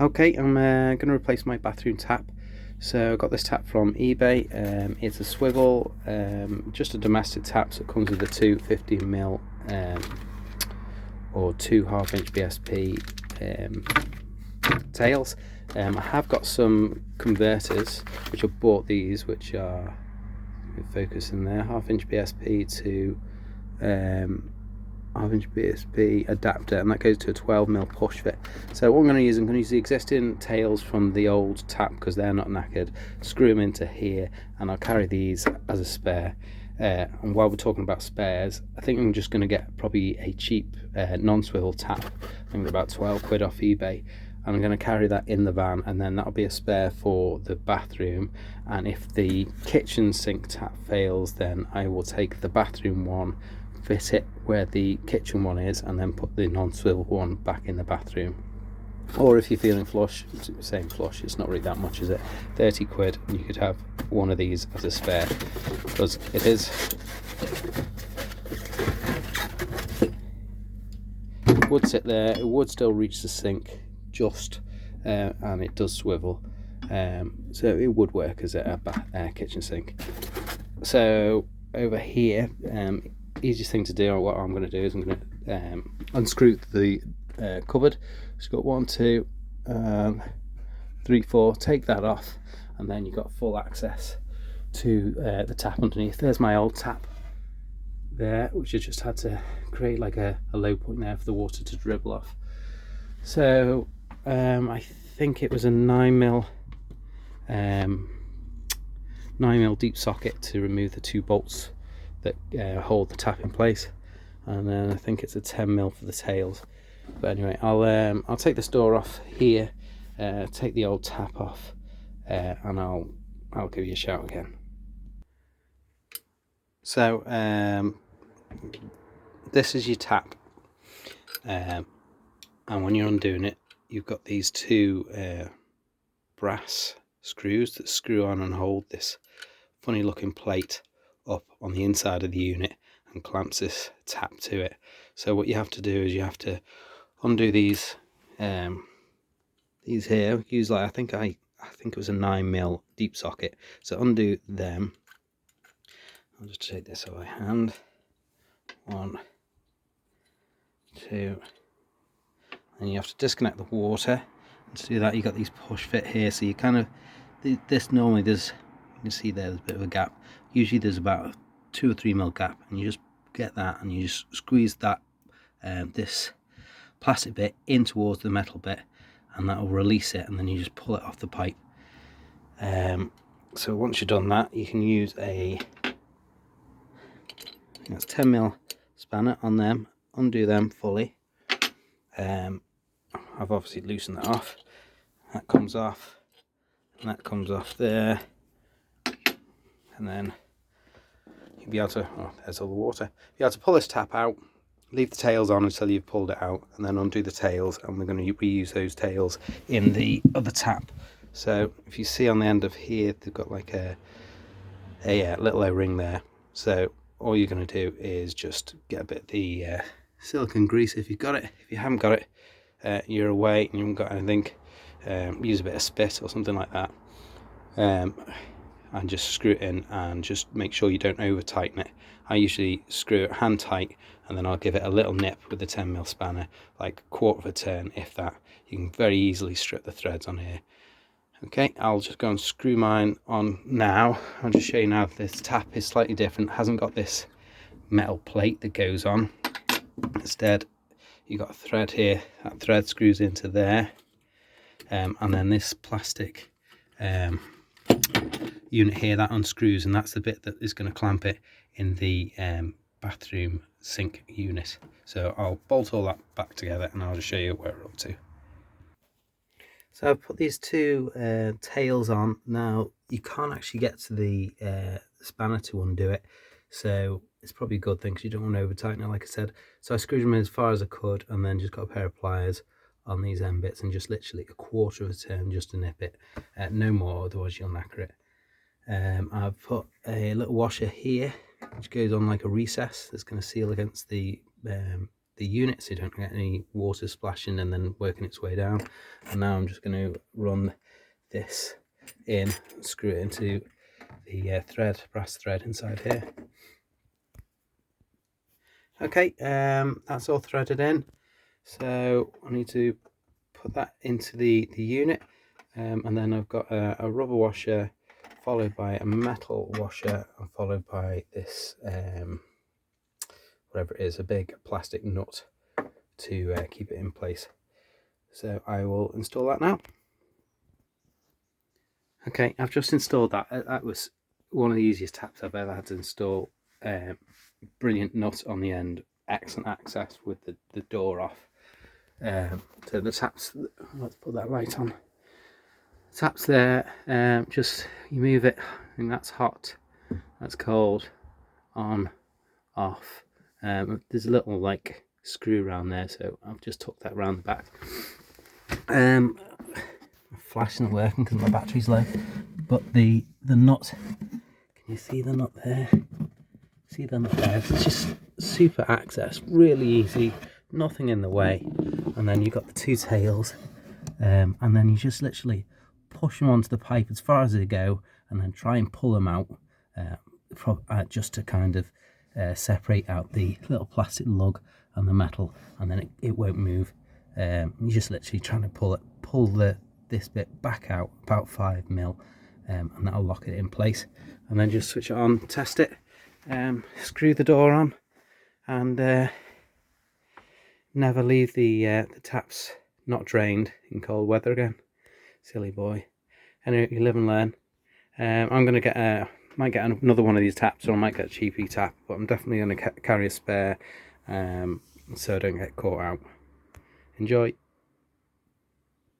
Okay, I'm going to replace my bathroom tap. So I got this tap from eBay. It's a swivel, just a domestic tap, so it comes with the two 15mm or two 1/2 inch BSP tails. I have got some converters which I bought these, which are, focus in there, 1/2 inch BSP to 1/2 inch BSP adapter, and that goes to a 12mm push fit. So what I'm going to use the existing tails from the old tap because they're not knackered, screw them into here, and I'll carry these as a spare. And while we're talking about spares, I think I'm just going to get probably a cheap non-swivel tap. I think they're about 12 quid off eBay. I'm going to carry that in the van, and then that'll be a spare for the bathroom. And if the kitchen sink tap fails, then I will take the bathroom one, fit it where the kitchen one is, and then put the non-swivel one back in the bathroom. Or if you're feeling flush, same flush, it's not really that much, is it? 30 quid, and you could have one of these as a spare, because it would sit there, it would still reach the sink just, and it does swivel, so it would work as a kitchen sink. So over here, easiest thing to do, or what I'm going to do, is I'm going to unscrew the cupboard. It's got 1, 2, 3, 4. Take that off, and then you've got full access to the tap underneath. There's my old tap there, which I just had to create like a low point there for the water to dribble off. So I think it was a 9mm deep socket to remove the 2 bolts that hold the tap in place, and then I think it's a 10mm for the tails. But anyway, I'll take this door off here, take the old tap off, and I'll give you a shout again. So this is your tap, and when you're undoing it, you've got these 2 brass screws that screw on and hold this funny looking plate up on the inside of the unit and clamps this tap to it. So what you have to do is you have to undo these here. Use like I think it was a 9mm deep socket. So undo them. I'll just take this by hand. 1, 2, and you have to disconnect the water. And to do that, you got these push fit here. So you kind of this normally there's, you can see there's a bit of a gap. Usually there's about a 2 or 3mm gap, and you just get that and you just squeeze that this plastic bit in towards the metal bit, and that will release it, and then you just pull it off the pipe. So once you've done that, you can use a 10mm spanner on them, undo them fully. I've obviously loosened that off. That comes off, and that comes off there, and then you'll be able to, oh, there's all the water. You'll be able to pull this tap out, leave the tails on until you've pulled it out, and then undo the tails, and we're going to reuse those tails in the other tap. So if you see on the end of here, they've got like a little O-ring there. So all you're going to do is just get a bit of the silicone grease if you've got it. If you haven't got it, you're away and you haven't got anything, use a bit of spit or something like that, and just screw it in, and just make sure you don't over tighten it. I usually screw it hand tight, and then I'll give it a little nip with the 10mm spanner, like 1/4 of a turn, if that. You can very easily strip the threads on here. Okay, I'll just go and screw mine on now. I'll just show you now. This tap is slightly different, it hasn't got this metal plate that goes on. Instead, you got a thread here. That thread screws into there, and then this plastic unit here, that unscrews, and that's the bit that is going to clamp it in the bathroom sink unit. So I'll bolt all that back together, and I'll just show you where we're up to. So I've put these 2 tails on. Now you can't actually get to the spanner to undo it, so it's probably a good thing because you don't want to over tighten it, like I said. So I screwed them in as far as I could, and then just got a pair of pliers on these end bits, and just literally 1/4 of a turn just to nip it, no more, otherwise you'll knacker it. I've put a little washer here which goes on like a recess that's going to seal against the the unit so you don't get any water splashing and then working its way down. And now I'm just going to run this in, screw it into the brass thread inside here. Okay, that's all threaded in, so I need to put that into the unit, and then I've got a rubber washer followed by a metal washer and followed by this whatever it is, a big plastic nut to keep it in place. So I will install that now. Okay, I've just installed that. That was one of the easiest taps I've ever had to install. Brilliant nut on the end, excellent access with the door off. So the taps, let's put that light on. The taps there, just you move it, and that's hot, that's cold, on, off. There's a little like screw around there, so I've just tucked that around the back. My flash isn't working because my battery's low, but the nut, can you see the nut there? See the nut there? It's just super access, really easy, nothing in the way. And then you've got the two tails, and then you just literally push them onto the pipe as far as they go, and then try and pull them out, just to kind of separate out the little plastic lug and the metal, and then it won't move. You're just literally trying to pull this bit back out about 5mm, and that'll lock it in place. And then just switch it on, test it, screw the door on, and never leave the taps not drained in cold weather again. Silly boy. Anyway, you live and learn. I'm going to might get another one of these taps, or I might get a cheapy tap, but I'm definitely going to carry a spare, so I don't get caught out. Enjoy.